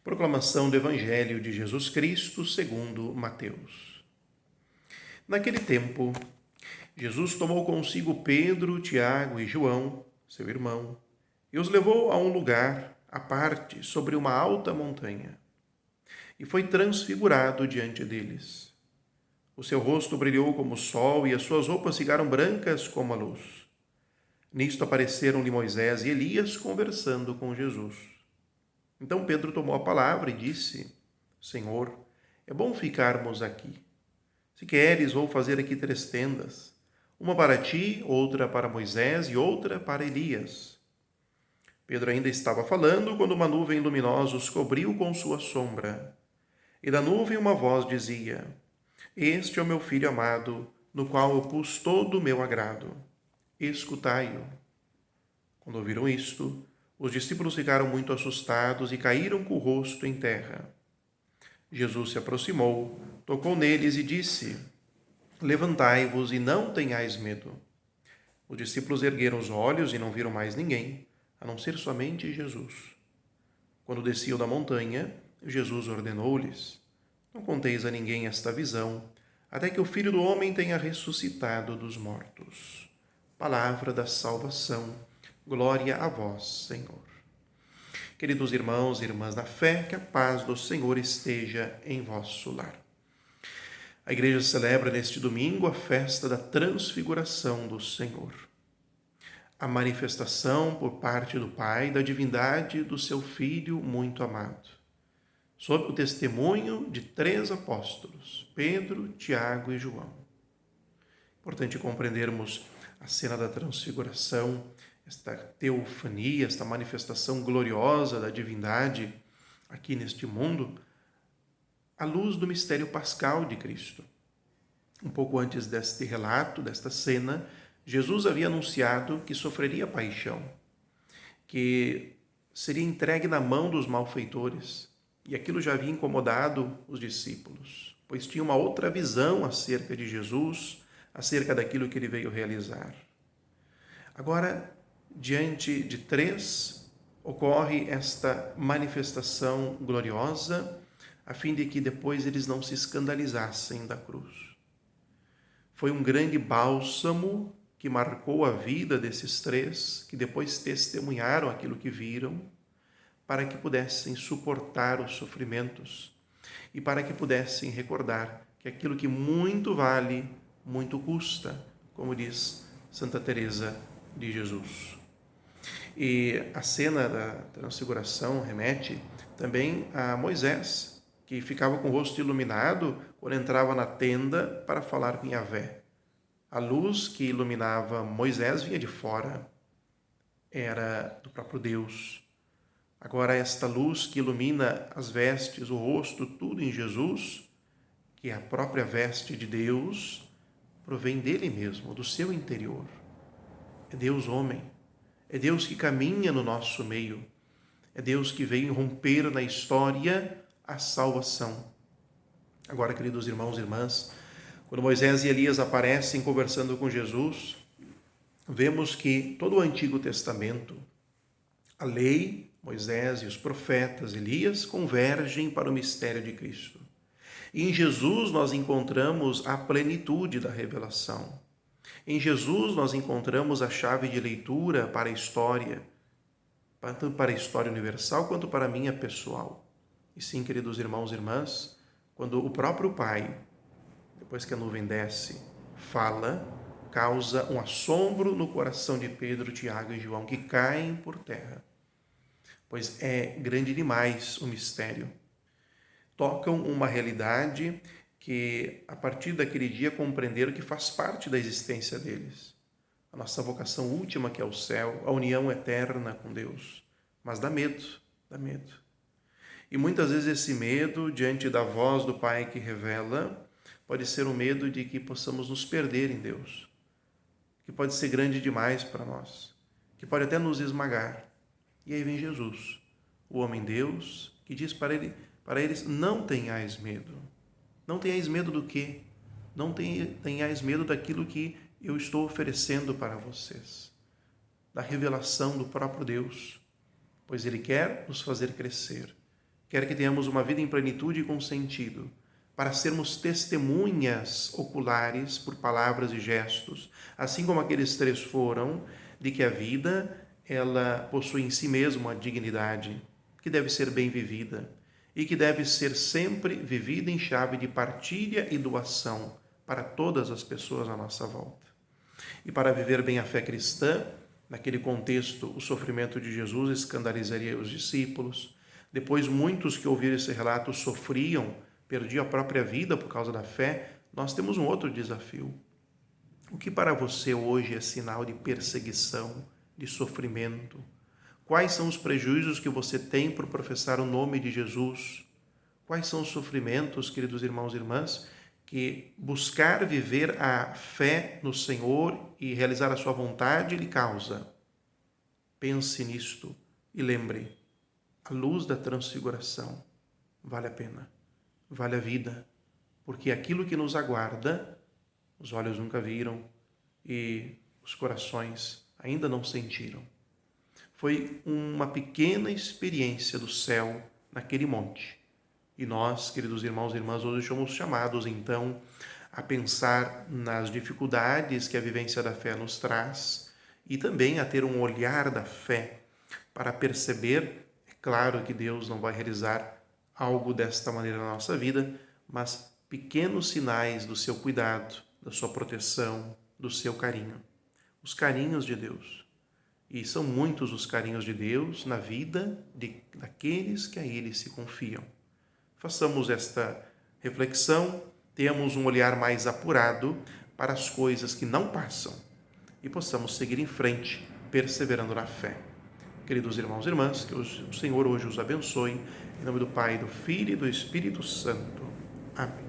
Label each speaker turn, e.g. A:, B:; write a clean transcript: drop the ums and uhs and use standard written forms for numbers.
A: Proclamação do Evangelho de Jesus Cristo segundo Mateus. Naquele tempo, Jesus tomou consigo Pedro, Tiago e João, seu irmão, e os levou a um lugar à parte sobre uma alta montanha. E foi transfigurado diante deles. O seu rosto brilhou como o sol e as suas roupas ficaram brancas como a luz. Nisto apareceram-lhe Moisés e Elias conversando com Jesus. Então Pedro tomou a palavra e disse: Senhor, é bom ficarmos aqui. Se queres, vou fazer aqui 3 tendas, uma para ti, outra para Moisés e outra para Elias. Pedro ainda estava falando quando uma nuvem luminosa os cobriu com sua sombra. E da nuvem uma voz dizia: Este é o meu filho amado, no qual eu pus todo o meu agrado. Escutai-o. Quando ouviram isto, os discípulos ficaram muito assustados e caíram com o rosto em terra. Jesus se aproximou, tocou neles e disse: Levantai-vos e não tenhais medo. Os discípulos ergueram os olhos e não viram mais ninguém, a não ser somente Jesus. Quando desciam da montanha, Jesus ordenou-lhes: Não conteis a ninguém esta visão, até que o Filho do Homem tenha ressuscitado dos mortos. Palavra da salvação. Glória a vós, Senhor. Queridos irmãos e irmãs na fé, que a paz do Senhor esteja em vosso lar. A igreja celebra neste domingo a festa da transfiguração do Senhor. A manifestação por parte do Pai da divindade do seu Filho muito amado. Sob o testemunho de 3 apóstolos, Pedro, Tiago e João. Importante compreendermos a cena da transfiguração, esta teofania, esta manifestação gloriosa da divindade aqui neste mundo, à luz do mistério pascal de Cristo. Um pouco antes deste relato, desta cena, Jesus havia anunciado que sofreria paixão, que seria entregue na mão dos malfeitores, e aquilo já havia incomodado os discípulos, pois tinham uma outra visão acerca de Jesus, acerca daquilo que ele veio realizar. Agora, diante de 3, ocorre esta manifestação gloriosa, a fim de que depois eles não se escandalizassem da cruz. Foi um grande bálsamo que marcou a vida desses 3, que depois testemunharam aquilo que viram, para que pudessem suportar os sofrimentos e para que pudessem recordar que aquilo que muito vale, muito custa, como diz Santa Teresa de Jesus. E a cena da transfiguração remete também a Moisés, que ficava com o rosto iluminado quando entrava na tenda para falar com Yahvé. A luz que iluminava Moisés vinha de fora, era do próprio Deus. Agora esta luz que ilumina as vestes, o rosto, tudo em Jesus, que é a própria veste de Deus, provém dele mesmo, do seu interior. É Deus homem, é Deus que caminha no nosso meio, é Deus que veio romper na história a salvação. Agora, queridos irmãos e irmãs, quando Moisés e Elias aparecem conversando com Jesus, vemos que todo o Antigo Testamento, a lei, Moisés e os profetas, Elias, convergem para o mistério de Cristo. E em Jesus nós encontramos a plenitude da revelação. Em Jesus nós encontramos a chave de leitura para a história, tanto para a história universal quanto para a minha pessoal. E sim, queridos irmãos e irmãs, quando o próprio Pai, depois que a nuvem desce, fala, causa um assombro no coração de Pedro, Tiago e João, que caem por terra. Pois é grande demais o mistério. Tocam uma realidade que, a partir daquele dia, compreenderam que faz parte da existência deles. A nossa vocação última, que é o céu, a união eterna com Deus. Mas dá medo, dá medo. E muitas vezes esse medo, diante da voz do Pai que revela, pode ser o medo de que possamos nos perder em Deus, que pode ser grande demais para nós, que pode até nos esmagar. E aí vem Jesus, o homem-Deus, que diz para eles, não tenhais medo. Não tenhais medo do quê? Não tenhais medo daquilo que eu estou oferecendo para vocês, da revelação do próprio Deus, pois Ele quer nos fazer crescer, quer que tenhamos uma vida em plenitude e com sentido, para sermos testemunhas oculares por palavras e gestos, assim como aqueles três foram, de que a vida ela possui em si mesma uma dignidade que deve ser bem vivida e que deve ser sempre vivida em chave de partilha e doação para todas as pessoas à nossa volta. E para viver bem a fé cristã, naquele contexto, o sofrimento de Jesus escandalizaria os discípulos. Depois, muitos que ouviram esse relato sofriam, perdiam a própria vida por causa da fé. Nós temos um outro desafio. O que para você hoje é sinal de perseguição, de sofrimento? Quais são os prejuízos que você tem por professar o nome de Jesus? Quais são os sofrimentos, queridos irmãos e irmãs, que buscar viver a fé no Senhor e realizar a sua vontade lhe causa? Pense nisto e lembre, a luz da transfiguração vale a pena, vale a vida, porque aquilo que nos aguarda, os olhos nunca viram e os corações ainda não sentiram. Foi uma pequena experiência do céu naquele monte. E nós, queridos irmãos e irmãs, hoje somos chamados, então, a pensar nas dificuldades que a vivência da fé nos traz e também a ter um olhar da fé para perceber, é claro que Deus não vai realizar algo desta maneira na nossa vida, mas pequenos sinais do seu cuidado, da sua proteção, do seu carinho. Os carinhos de Deus. E são muitos os carinhos de Deus na vida daqueles que a Ele se confiam. Façamos esta reflexão, tenhamos um olhar mais apurado para as coisas que não passam e possamos seguir em frente, perseverando na fé. Queridos irmãos e irmãs, que o Senhor hoje os abençoe, em nome do Pai, do Filho e do Espírito Santo. Amém.